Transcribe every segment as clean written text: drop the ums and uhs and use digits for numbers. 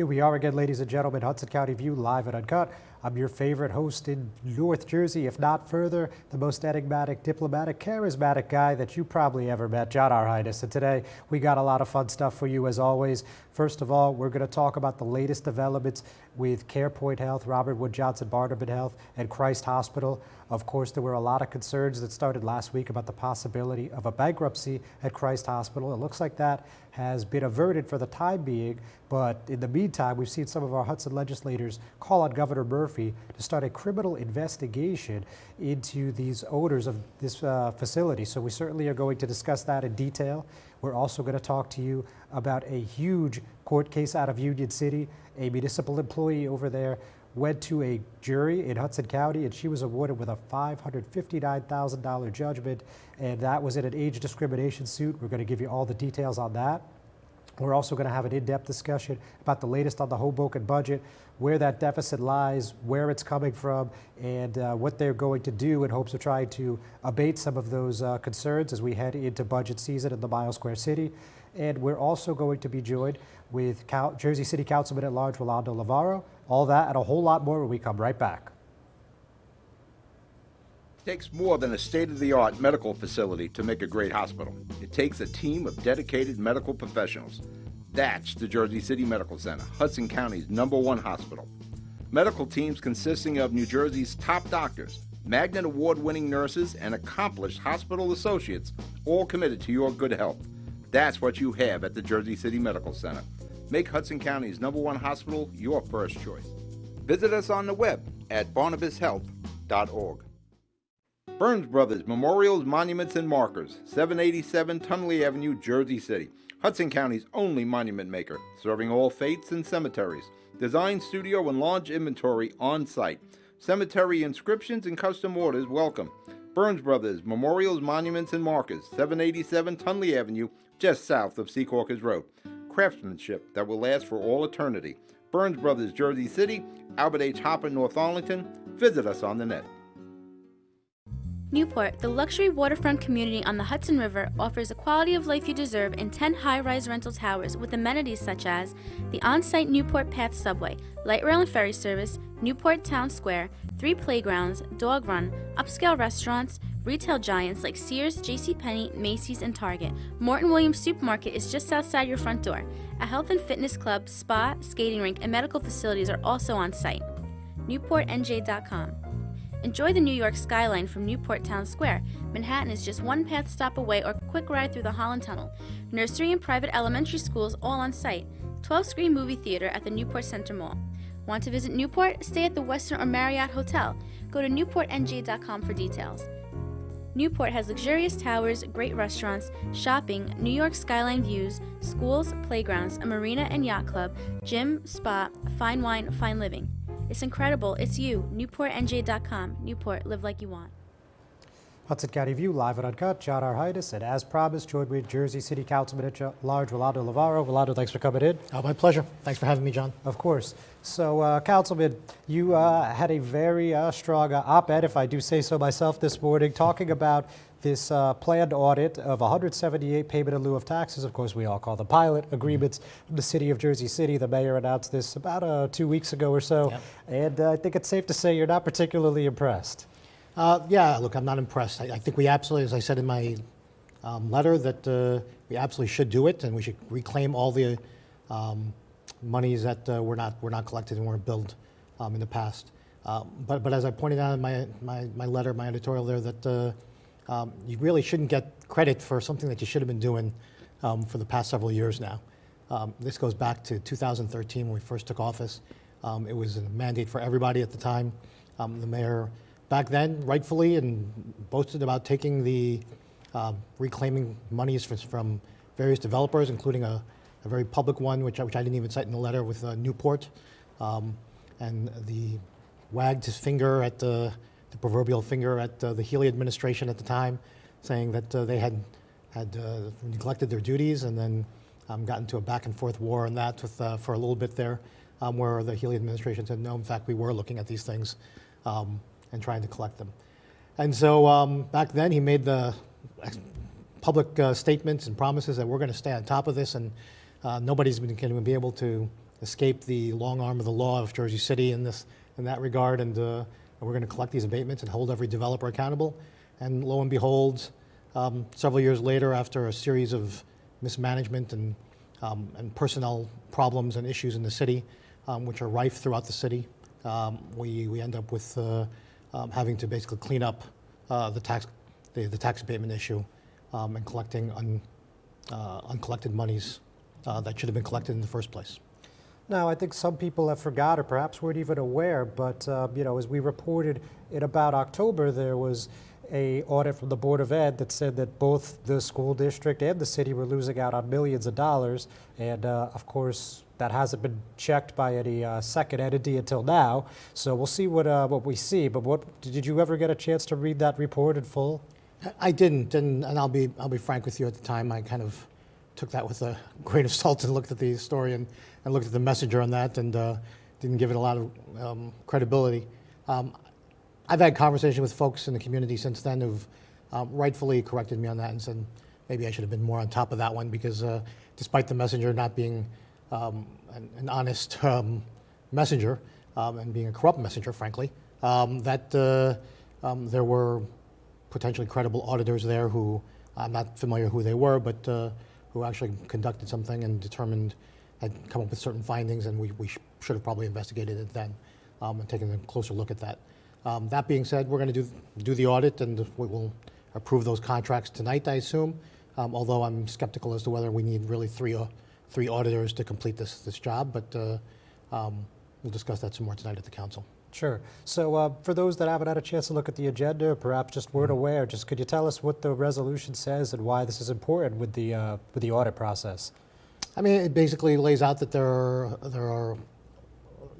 Here we are again, ladies and gentlemen, Hudson County View, live and uncut. I'm your favorite host in North Jersey, if not further, the most enigmatic, diplomatic, charismatic guy that you probably ever met, John R. Hydus. And today, we got a lot of fun stuff for you as always. First of all, we're going to talk about the latest developments with CarePoint Health, Robert Wood Johnson Barnabas Health, and Christ Hospital. Of course, there were a lot of concerns that started last week about the possibility of a bankruptcy at Christ Hospital. It looks like that has been averted for the time being, but in the meantime, we've seen some of our Hudson legislators call on Governor Murphy to start a criminal investigation into these owners of this facility. So we certainly are going to discuss that in detail. We're also going to talk to you about a huge court case out of Union City. A municipal employee over there went to a jury in Hudson County, and she was awarded with a $559,000 judgment, and that was in an age discrimination suit. We're going to give you all the details on that. We're also going to have an in-depth discussion about the latest on the Hoboken budget, where that deficit lies, where it's coming from, and what they're going to do in hopes of trying to abate some of those concerns as we head into budget season in the Mile Square City. And we're also going to be joined with Jersey City Councilman-at-Large Rolando Lavarro. All that and a whole lot more when we come right back. It takes more than a state-of-the-art medical facility to make a great hospital. It takes a team of dedicated medical professionals. That's the Jersey City Medical Center, Hudson County's #1 hospital. Medical teams consisting of New Jersey's top doctors, Magnet Award-winning nurses, and accomplished hospital associates, all committed to your good health. That's what you have at the Jersey City Medical Center. Make Hudson County's #1 hospital your first choice. Visit us on the web at barnabashealth.org. Burns Brothers Memorials, Monuments, and Markers, 787 Tunley Avenue, Jersey City. Hudson County's only monument maker, serving all faiths and cemeteries. Design, studio, and launch inventory on site. Cemetery inscriptions and custom orders welcome. Burns Brothers Memorials, Monuments, and Markers, 787 Tunley Avenue, just south of Secaucus Road. Craftsmanship that will last for all eternity. Burns Brothers, Jersey City, Albert H. Hopper, North Arlington. Visit us on the net. Newport, the luxury waterfront community on the Hudson River, offers the quality of life you deserve in 10 high-rise rental towers with amenities such as the on-site Newport Path subway, light rail and ferry service, Newport Town Square, 3 playgrounds, dog run, upscale restaurants, retail giants like Sears, JCPenney, Macy's, and Target. Morton Williams Supermarket is just outside your front door. A health and fitness club, spa, skating rink, and medical facilities are also on site. NewportNJ.com. Enjoy the New York skyline from Newport Town Square. Manhattan is just one path stop away or quick ride through the Holland Tunnel. Nursery and private elementary schools all on site. 12-screen movie theater at the Newport Center Mall. Want to visit Newport? Stay at the Westin or Marriott Hotel. Go to NewportNJ.com for details. Newport has luxurious towers, great restaurants, shopping, New York skyline views, schools, playgrounds, a marina and yacht club, gym, spa, fine wine, fine living. It's incredible. It's you. NewportNJ.com. Newport, live like you want. Hudson County View, live and uncut. John R. Hydus, and as promised, joined with Jersey City Councilman-at-Large Rolando Lavarro. Rolando, thanks for coming in. Oh, my pleasure. Thanks for having me, John. Of course. So, Councilman, you had a very strong op-ed, if I do say so myself, this morning, talking about this planned audit of 178 payment in lieu of taxes. Of course, we all call them pilot agreements from the city of Jersey City. The mayor announced this about 2 weeks ago or so, and I think it's safe to say you're not particularly impressed. Yeah, look, I'm not impressed. I think we absolutely, as I said in my letter, that we absolutely should do it, and we should reclaim all the monies that were not collected and weren't billed in the past. But as I pointed out in my letter, my editorial there, that you really shouldn't get credit for something that you should have been doing for the past several years now. This goes back to 2013 when we first took office. It was a mandate for everybody at the time. The mayor back then, rightfully, and boasted about taking the reclaiming monies from various developers, including a very public one, which I didn't even cite in the letter, with Newport, and the wagged his finger at the proverbial finger at the Healy administration at the time, saying that they had neglected their duties, and then got into a back and forth war on that for a little bit there, where the Healy administration said, no, in fact, we were looking at these things and trying to collect them. And so back then he made the public statements and promises that we're going to stay on top of this, and nobody's going to be able to escape the long arm of the law of Jersey City in that regard, and we're going to collect these abatements and hold every developer accountable. And lo and behold, several years later, after a series of mismanagement and personnel problems and issues in the city, which are rife throughout the city, we end up with having to basically clean up the tax abatement issue and collecting uncollected monies that should have been collected in the first place. Now, I think some people have forgot or perhaps weren't even aware, but as we reported in about October, there was a audit from the Board of Ed that said that both the school district and the city were losing out on millions of dollars, and of course that hasn't been checked by any second entity until now. So we'll see what we see. But did you ever get a chance to read that report in full? I didn't, and I'll be frank with you. At the time, I kind of took that with a grain of salt and looked at the story and looked at the messenger on that, and didn't give it a lot of credibility. I've had conversation with folks in the community since then who've rightfully corrected me on that and said maybe I should have been more on top of that one, because despite the messenger not being an honest messenger and being a corrupt messenger, frankly, that there were potentially credible auditors there who, I'm not familiar who they were, but who actually conducted something and determined, had come up with certain findings, and we should have probably investigated it then and taken a closer look at that. That being said, we're going to do the audit, and we will approve those contracts tonight, I assume, although I'm skeptical as to whether we need really three auditors to complete this job, but we'll discuss that some more tonight at the council. Sure. So for those that haven't had a chance to look at the agenda, or perhaps just weren't aware, just could you tell us what the resolution says and why this is important with the audit process? I mean, it basically lays out that there are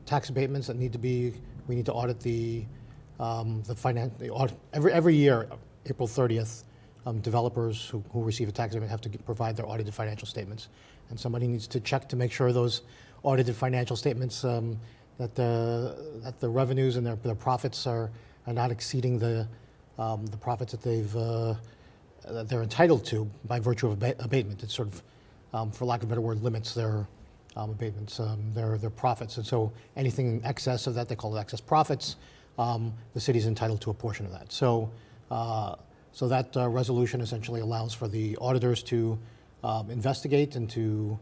tax abatements that we need to audit the audit every year, April 30th. Developers who receive a tax abatement have to provide their audited financial statements, and somebody needs to check to make sure those audited financial statements that the revenues and their profits are not exceeding the profits that they're entitled to by virtue of abatement. It sort of, for lack of a better word, limits their abatements, their profits, and so anything in excess of that, they call it excess profits. The city's entitled to a portion of that. So that resolution essentially allows for the auditors to investigate and to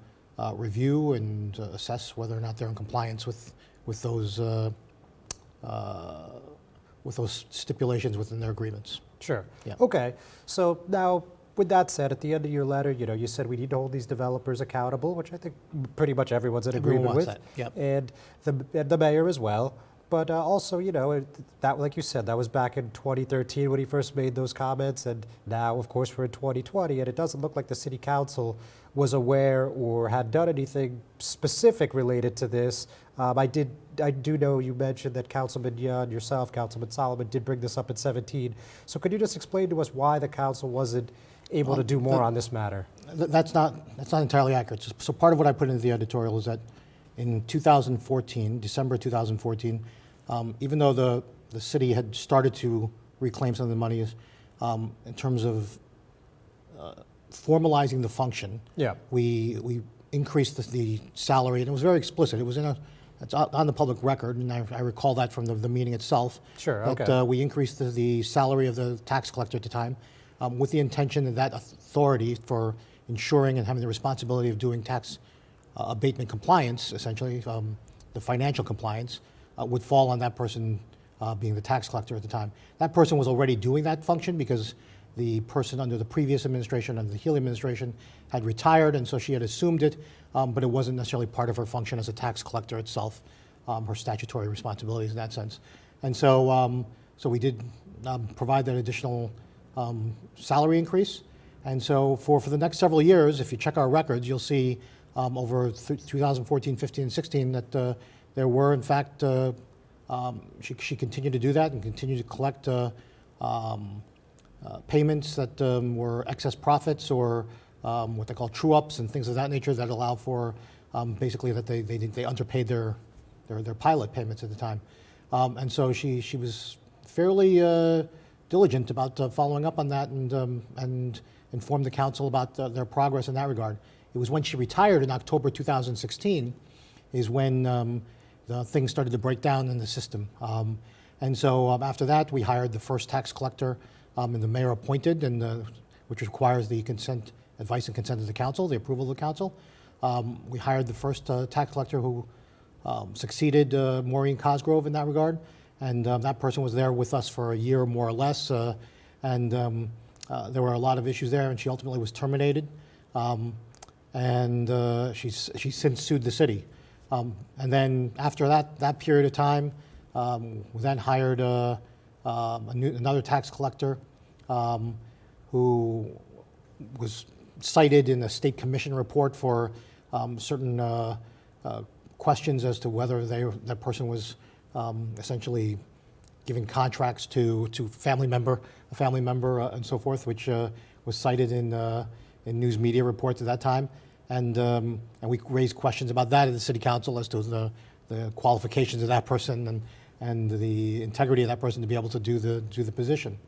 review and assess whether or not they're in compliance with those stipulations within their agreements. Sure. Yeah. Okay. So now, with that said, at the end of your letter, you said we need to hold these developers accountable, which I think pretty much everyone's in agreement with, that. Yep. And the mayor as well. But also, that, like you said, that was back in 2013 when he first made those comments, and now, of course, we're in 2020, and it doesn't look like the city council was aware or had done anything specific related to this. I do know you mentioned that Councilman Young, yourself, Councilman Solomon, did bring this up in 2017. So could you just explain to us why the council wasn't able to do more on this matter? That's not entirely accurate. So part of what I put into the editorial is that in 2014, December 2014, even though the city had started to reclaim some of the monies, in terms of formalizing the function, Yeah. we increased the salary, and it was very explicit. It was it's on the public record, and I recall that from the meeting itself. Sure, that, okay. we increased the salary of the tax collector at the time, with the intention that authority for ensuring and having the responsibility of doing tax abatement compliance, essentially, the financial compliance, would fall on that person being the tax collector at the time. That person was already doing that function because the person under the previous administration, under the Healy administration, had retired, and so she had assumed it, but it wasn't necessarily part of her function as a tax collector itself, her statutory responsibilities in that sense. And so, so we did provide that additional salary increase. And so for the next several years, if you check our records, you'll see over 2014, 15, and 16 that there were, in fact, she continued to do that and continued to collect payments that were excess profits or what they call true-ups and things of that nature that allow for basically that they underpaid their pilot payments at the time. And so she was fairly diligent about following up on that and informed the council about their progress in that regard. It was when she retired in October 2016 is when the things started to break down in the system. And so after that, we hired the first tax collector, and the mayor appointed, and which requires the consent, advice and consent of the council, the approval of the council. We hired the first tax collector who succeeded Maureen Cosgrove in that regard, and that person was there with us for a year more or less, and there were a lot of issues there, and she ultimately was terminated, and she's since sued the city. And then after that period of time, we then hired another tax collector who was cited in a state commission report for certain questions as to whether that person was essentially giving contracts to a family member, and so forth, which was cited in news media reports at that time, and we raised questions about that at the city council as to the qualifications of that person and the integrity of that person to be able to do the position.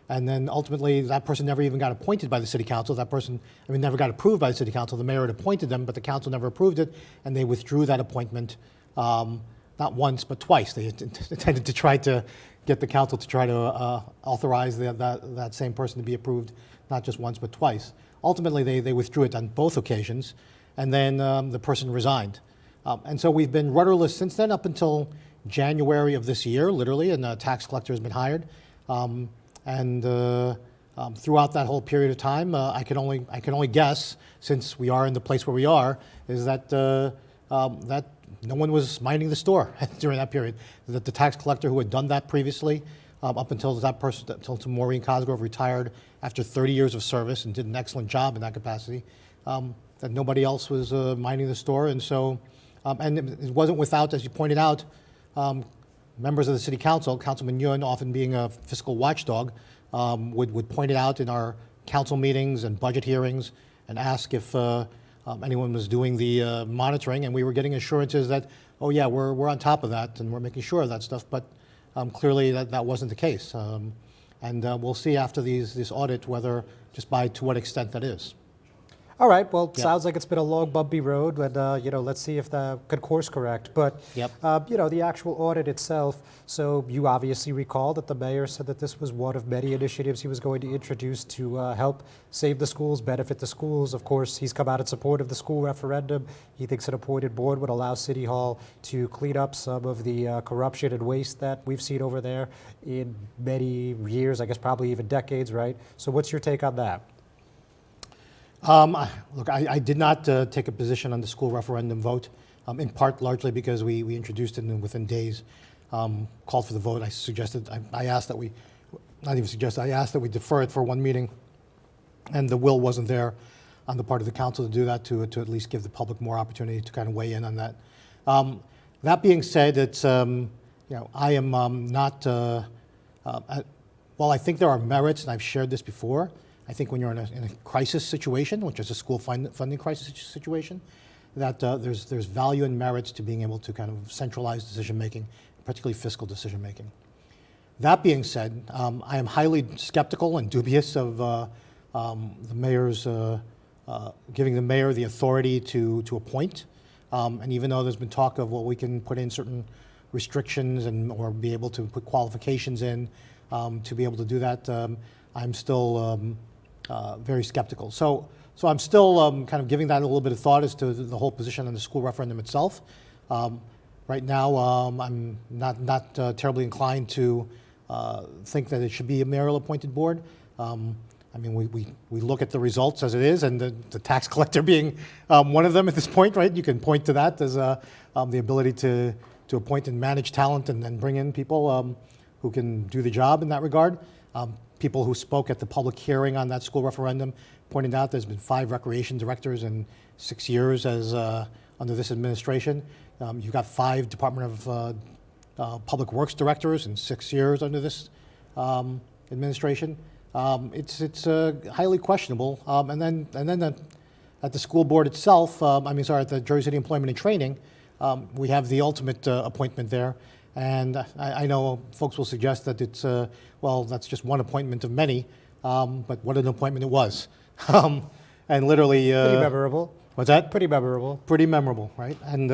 And then ultimately, that person never even got appointed by the city council. That person, never got approved by the city council. The mayor had appointed them, but the council never approved it, and they withdrew that appointment, not once, but twice. They intended to try to get the council to try to authorize that same person to be approved, not just once, but twice. Ultimately, they withdrew it on both occasions, and then the person resigned. And so we've been rudderless since then up until January of this year, literally, and a tax collector has been hired. And throughout that whole period of time, I can only guess, since we are in the place where we are, is that that no one was minding the store during that period. That the tax collector who had done that previously, up until that person, until Maureen Cosgrove retired after 30 years of service and did an excellent job in that capacity, that nobody else was minding the store, and so, and it wasn't without, as you pointed out, members of the city council, Councilman Yun, often being a fiscal watchdog, would point it out in our council meetings and budget hearings and ask if anyone was doing the monitoring, and we were getting assurances that, oh yeah, we're on top of that and we're making sure of that stuff, but clearly that wasn't the case. And we'll see after this audit whether, to what extent that is. All right. Well, Yep. sounds like it's been a long, bumpy road, but let's see if that could course correct. But Yep. the actual audit itself. So you obviously recall that the mayor said that this was one of many initiatives he was going to introduce to help save the schools, benefit the schools. Of course, he's come out in support of the school referendum. He thinks an appointed board would allow City Hall to clean up some of the corruption and waste that we've seen over there in many years, I guess probably even decades, right? So what's your take on that? Look, I did not take a position on the school referendum vote, in part largely because we introduced it and within days called for the vote. I asked that we, not even suggested, I asked that we defer it for one meeting, and the will wasn't there on the part of the council to do that, to at least give the public more opportunity to kind of weigh in on that. That being said, it's, I am not, while I think there are merits, and I've shared this before, I think when you're in a crisis situation, which is a school funding crisis situation, that there's value and merits to being able to kind of centralize decision-making, particularly fiscal decision-making. That being said, I am highly skeptical and dubious of the mayor's, giving the mayor the authority to appoint. And even though there's been talk of, well, we can put in certain restrictions or be able to put qualifications in to be able to do that, I'm still very skeptical. So I'm still kind of giving that a little bit of thought as to the whole position on the school referendum itself. Right now, I'm not terribly inclined to think that it should be a mayoral appointed board. We look at the results as it is, and the tax collector being one of them at this point, right? You can point to that as the ability to appoint and manage talent and then bring in people who can do the job in that regard. People who spoke at the public hearing on that school referendum pointed out there's been 5 recreation directors in 6 years as under this administration. You've got 5 Department of Public Works directors in 6 years under this administration. It's highly questionable. And then at the school board itself, at the Jersey City Employment and Training, we have the ultimate appointment there. And I know folks will suggest that it's, that's just one appointment of many, but what an appointment it was. And literally... Pretty memorable. What's that? Pretty memorable. Pretty memorable, right? And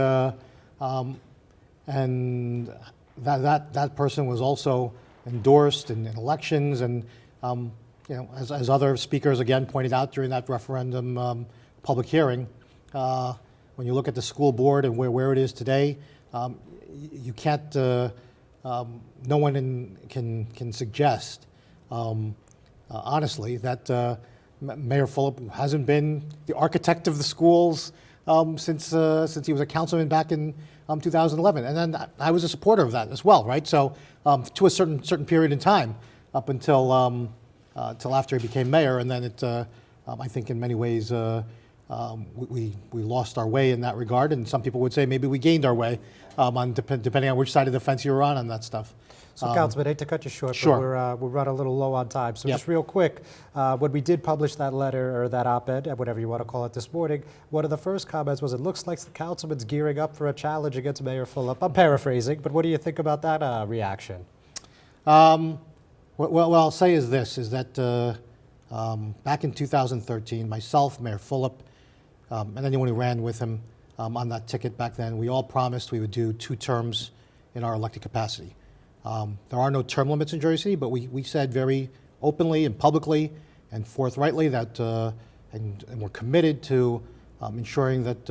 that person was also endorsed in elections, and you know, as other speakers again pointed out during that referendum public hearing, when you look at the school board and where it is today, you can't. No one can suggest, honestly, that Mayor Fulop hasn't been the architect of the schools since he was a councilman back in 2011, and then I was a supporter of that as well, right? So to a certain period in time, up until after he became mayor, and then it, I think in many ways we lost our way in that regard, and some people would say maybe we gained our way, depending on which side of the fence you were on that stuff. So, Councilman, I hate to cut you short, Sure. but we're running a little low on time. So Yep. just real quick, when we did publish that letter or that op-ed, whatever you want to call it this morning, one of the first comments was, it looks like the councilman's gearing up for a challenge against Mayor Fulop. I'm paraphrasing, but what do you think about that reaction? What I'll say is this, is that back in 2013, myself, Mayor Fulop, and anyone who ran with him on that ticket back then, we all promised we would do 2 terms in our elected capacity. There are no term limits in Jersey City, but we said very openly and publicly and forthrightly that, and we're committed to ensuring that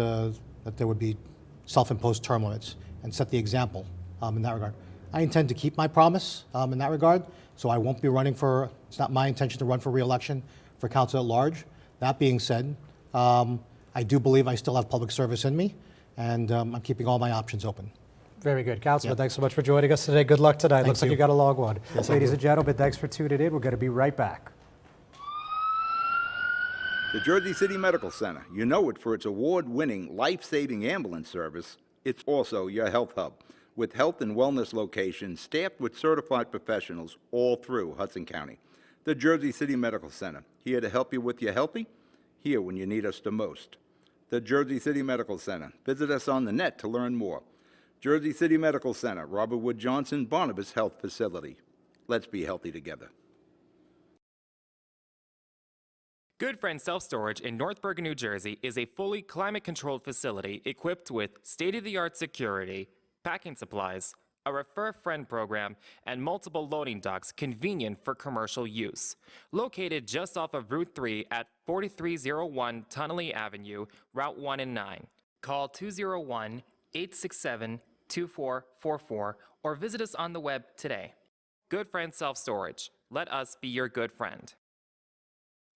there would be self-imposed term limits and set the example in that regard. I intend to keep my promise in that regard, so I won't be running for, it's not my intention to run for re-election for Council-at-Large. That being said, I do believe I still have public service in me, and I'm keeping all my options open. Very good. Councilman, Yep. Thanks so much for joining us today. Good luck tonight. Looks like you. you got a long one. Yes, I Ladies do. and gentlemen, thanks for tuning in. We're going to be right back. The Jersey City Medical Center. You know it for its award-winning, life-saving ambulance service. It's also your health hub, with health and wellness locations staffed with certified professionals all through Hudson County. The Jersey City Medical Center, here to help you with your healthy, here when you need us the most. The Jersey City Medical Center. Visit us on the net to learn more. Jersey City Medical Center, Robert Wood Johnson, Barnabas Health Facility. Let's be healthy together. Good Friend Self-Storage in Northburg, New Jersey is a fully climate-controlled facility equipped with state-of-the-art security, packing supplies, a Refer Friend program, and multiple loading docks convenient for commercial use. Located just off of Route 3 at 4301 Tunnelly Avenue, Route 1 and 9. Call 201-867-2444 or visit us on the web today. Good Friend Self-Storage. Let us be your good friend.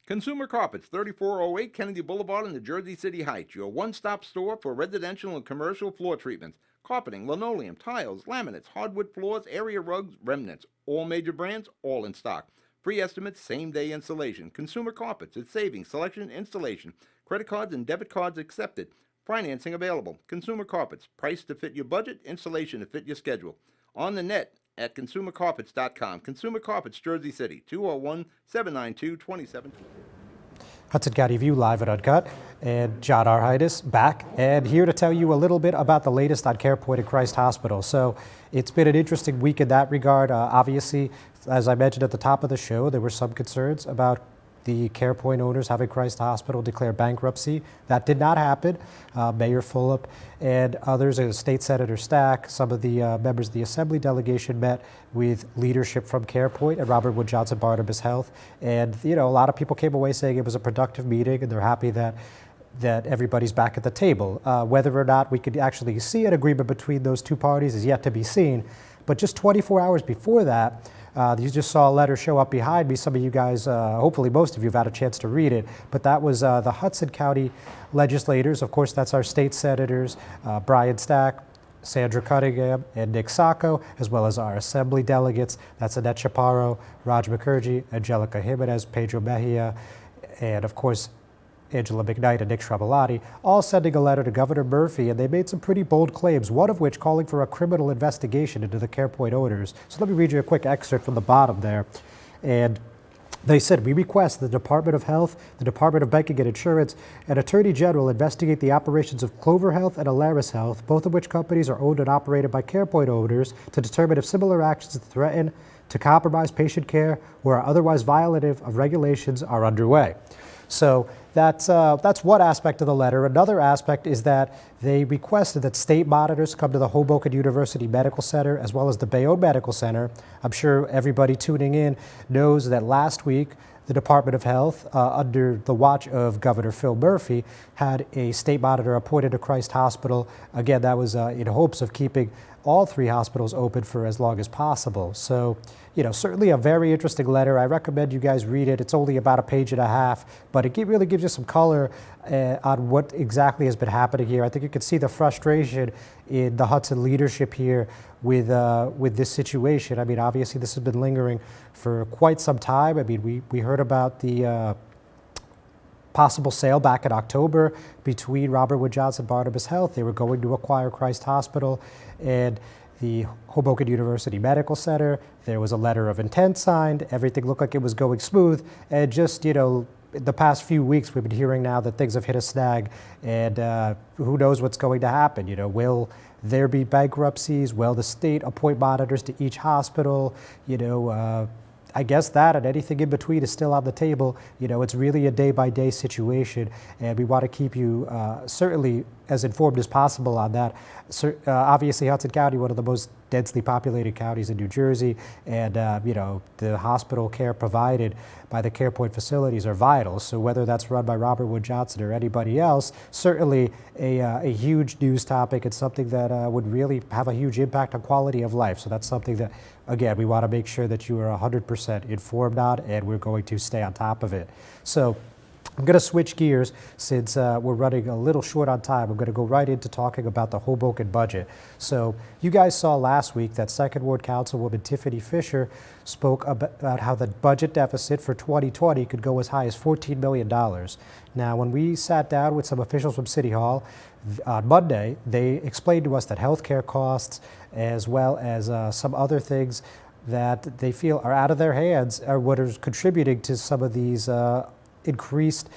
Consumer Carpets, 3408 Kennedy Boulevard in the Jersey City Heights, your one-stop store for residential and commercial floor treatments, carpeting, linoleum, tiles, laminates, hardwood floors, area rugs, remnants, all major brands, all in stock. Free estimates, same-day installation. Consumer Carpets, it's savings, selection, installation. Credit cards and debit cards accepted. Financing available. Consumer Carpets, price to fit your budget, installation to fit your schedule. On the net at consumercarpets.com. Consumer Carpets, Jersey City, 201-792-2720. Hudson County View live at Uncut, and John Arhitis back and here to tell you a little bit about the latest on CarePoint at Christ Hospital. So it's been an interesting week in that regard. Obviously, as I mentioned at the top of the show, there were some concerns about the CarePoint owners having Christ Hospital declare bankruptcy. That did not happen. Mayor Fulop and others, State Senator Stack, some of the members of the Assembly delegation met with leadership from CarePoint and Robert Wood Johnson Barnabas Health. And, you know, a lot of people came away saying it was a productive meeting and they're happy that everybody's back at the table. Whether or not we could actually see an agreement between those two parties is yet to be seen. But just 24 hours before that, you just saw a letter show up behind me. Some of you guys, hopefully most of you have had a chance to read it, but that was the Hudson County legislators. Of course, that's our state senators, Brian Stack, Sandra Cunningham, and Nick Sacco, as well as our Assembly delegates. That's Annette Chaparro, Raj Mukherjee, Angelica Jimenez, Pedro Mejia, and of course, Angela McKnight and Nick Schrabalati, all sending a letter to Governor Murphy, and they made some pretty bold claims, one of which calling for a criminal investigation into the CarePoint owners. So let me read you a quick excerpt from the bottom there. And they said, we request the Department of Health, the Department of Banking and Insurance, and Attorney General investigate the operations of Clover Health and Alaris Health, both of which companies are owned and operated by CarePoint owners, to determine if similar actions threaten to compromise patient care or are otherwise violative of regulations are underway. So that's one aspect of the letter. Another aspect is that they requested that state monitors come to the Hoboken University Medical Center as well as the Bayonne Medical Center. I'm sure everybody tuning in knows that last week the Department of Health, under the watch of Governor Phil Murphy, had a state monitor appointed to Christ Hospital. Again, that was in hopes of keeping all three hospitals open for as long as possible. So, certainly a very interesting letter. I recommend you guys read it. It's only about a page and a half, but it really gives you some color on what exactly has been happening here. I think you can see the frustration in the Hudson leadership here with this situation. I mean, obviously this has been lingering for quite some time. I mean, we heard about the possible sale back in October between Robert Wood Johnson and Barnabas Health. They were going to acquire Christ Hospital and the Hoboken University Medical Center. There was a letter of intent signed. Everything looked like it was going smooth. And just, the past few weeks, we've been hearing now that things have hit a snag, and who knows what's going to happen. Will there be bankruptcies? Will the state appoint monitors to each hospital? I guess that and anything in between is still on the table. It's really a day-by-day situation, and we want to keep you certainly as informed as possible on that. Obviously, Hudson County, one of the most densely populated counties in New Jersey, and the hospital care provided by the CarePoint facilities are vital. So whether that's run by Robert Wood Johnson or anybody else, certainly a huge news topic. It's something that would really have a huge impact on quality of life. So that's something that, again, we want to make sure that you are 100% informed on, and we're going to stay on top of it. So I'm going to switch gears since we're running a little short on time. I'm going to go right into talking about the Hoboken budget. So you guys saw last week that Second Ward Councilwoman Tiffany Fisher spoke about how the budget deficit for 2020 could go as high as $14 million. Now, when we sat down with some officials from City Hall on Monday, they explained to us that healthcare costs, as well as some other things that they feel are out of their hands, are what is contributing to some of these increased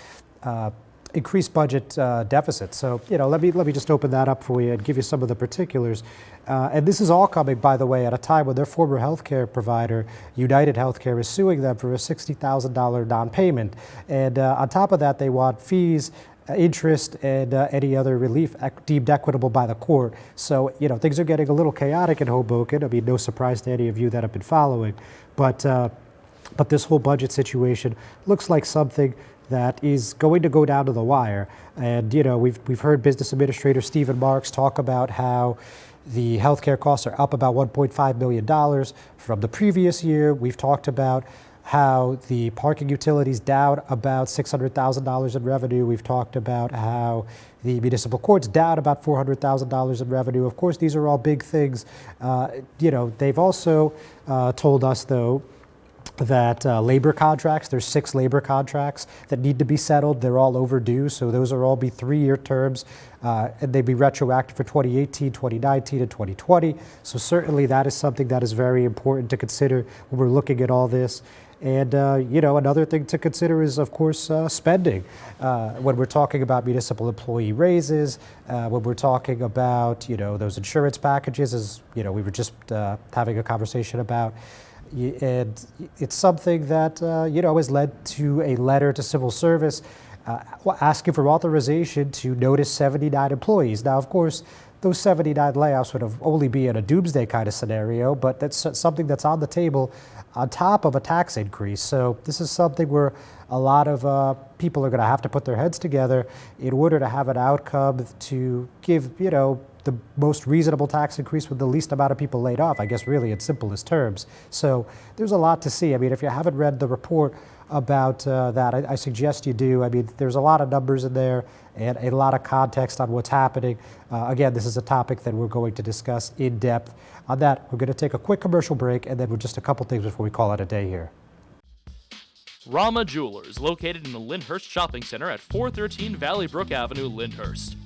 budget deficits. So, let me just open that up for you and give you some of the particulars. And this is all coming, by the way, at a time when their former healthcare provider, United Healthcare, is suing them for a $60,000 non-payment. And on top of that, they want fees, interest, and any other relief deemed equitable by the court. So, things are getting a little chaotic in Hoboken. I mean, no surprise to any of you that have been following. But this whole budget situation looks like something that is going to go down to the wire. And, we've heard Business Administrator Stephen Marks talk about how the healthcare costs are up about $1.5 million from the previous year. We've talked about how the parking utilities down about $600,000 in revenue. We've talked about how the municipal court's down about $400,000 in revenue. Of course, these are all big things. They've also told us, though, that labor contracts, there's 6 labor contracts that need to be settled. They're all overdue, so those are all be 3-year terms, and they'd be retroactive for 2018, 2019, and 2020. So certainly that is something that is very important to consider when we're looking at all this. And, another thing to consider is, of course, spending. When we're talking about municipal employee raises, when we're talking about, those insurance packages, as, we were just having a conversation about. And it's something that, has led to a letter to civil service asking for authorization to notice 79 employees. Now, of course, those 79 layoffs would have only be in a doomsday kind of scenario, but that's something that's on the table on top of a tax increase. So this is something where a lot of people are going to have to put their heads together in order to have an outcome to give, the most reasonable tax increase with the least amount of people laid off, I guess, really in simplest terms. So there's a lot to see. I mean, if you haven't read the report about that, I suggest you do. I mean, there's a lot of numbers in there and a lot of context on what's happening. Again, this is a topic that we're going to discuss in depth. On that, we're going to take a quick commercial break, and then we're just a couple things before we call it a day here. Rama Jewelers, located in the Lyndhurst Shopping Center at 413 Valley Brook Avenue, Lyndhurst.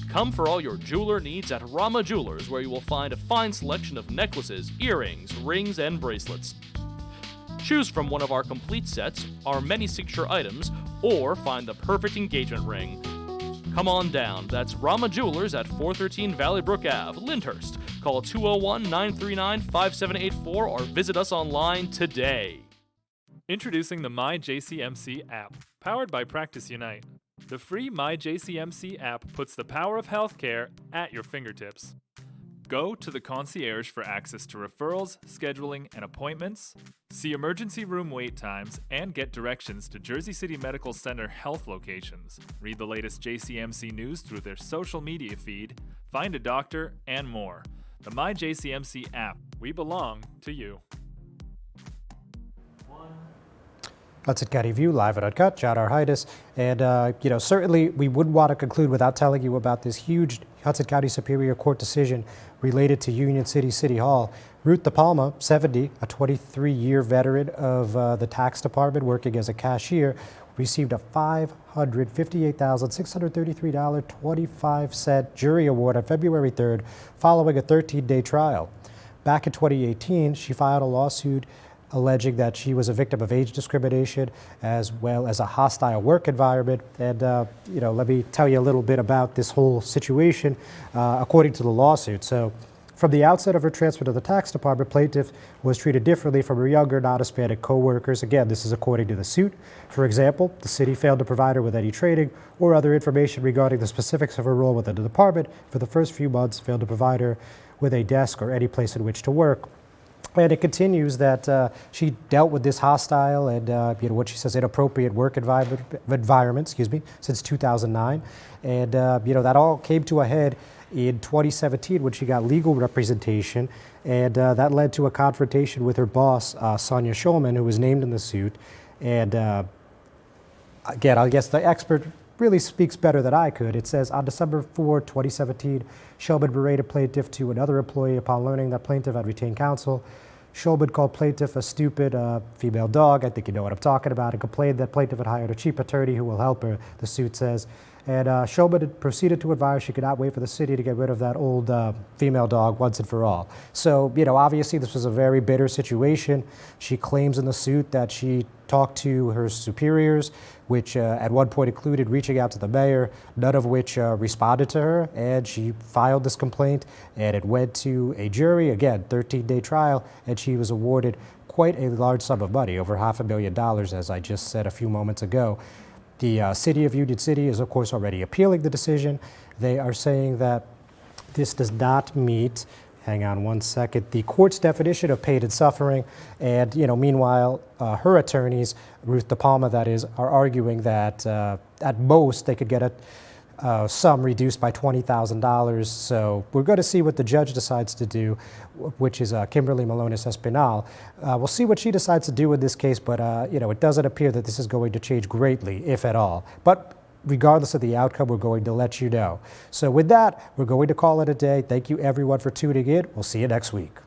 Come for all your jeweler needs at Rama Jewelers, where you will find a fine selection of necklaces, earrings, rings, and bracelets. Choose from one of our complete sets, our many signature items, or find the perfect engagement ring. Come on down. That's Rama Jewelers at 413 Valley Brook Ave, Lyndhurst. Call 201-939-5784 or visit us online today. Introducing the MyJCMC app, Powered by Practice Unite. The free MyJCMC app puts the power of healthcare at your fingertips. Go to the concierge for access to referrals, scheduling, and appointments. See emergency room wait times and get directions to Jersey City Medical Center health locations. Read the latest JCMC news through their social media feed, find a doctor, and more. The MyJCMC app. We belong to you. Hudson County View, live at Uncut, John Arhitis. And, certainly we wouldn't want to conclude without telling you about this huge Hudson County Superior Court decision related to Union City City Hall. Ruth DePalma, 70, a 23-year veteran of the tax department working as a cashier, received a $558,633.25 jury award on February 3rd following a 13-day trial. Back in 2018, she filed a lawsuit alleging that she was a victim of age discrimination as well as a hostile work environment. And, let me tell you a little bit about this whole situation according to the lawsuit. So from the outset of her transfer to the tax department, plaintiff was treated differently from her younger, non-Hispanic co-workers. Again, this is according to the suit. For example, the city failed to provide her with any training or other information regarding the specifics of her role within the department. For the first few months, failed to provide her with a desk or any place in which to work. And it continues that she dealt with this hostile and what she says inappropriate work environment, since 2009, and that all came to a head in 2017 when she got legal representation, and that led to a confrontation with her boss, Sonia Schulman, who was named in the suit. And again, I guess the expert really speaks better than I could. It says, on December 4, 2017, Schulman berated plaintiff to another employee upon learning that plaintiff had retained counsel. Schulman called plaintiff a stupid female dog, I think you know what I'm talking about, and complained that plaintiff had hired a cheap attorney who will help her, the suit says. And Schulman proceeded to advise she could not wait for the city to get rid of that old female dog once and for all. So, obviously this was a very bitter situation. She claims in the suit that she talked to her superiors, which at one point included reaching out to the mayor, none of which responded to her, and she filed this complaint, and it went to a jury, again, 13-day trial, and she was awarded quite a large sum of money, over $500,000, as I just said a few moments ago. The city of Union City is, of course, already appealing the decision. They are saying that this does not meet, hang on one second, the court's definition of pain and suffering. And, meanwhile, her attorneys, Ruth DePalma, that is, are arguing that at most they could get a sum reduced by $20,000. So we're going to see what the judge decides to do, which is Kimberly Malonis Espinal. We'll see what she decides to do in this case, but it doesn't appear that this is going to change greatly, if at all. But regardless of the outcome, we're going to let you know. So with that, we're going to call it a day. Thank you everyone for tuning in. We'll see you next week.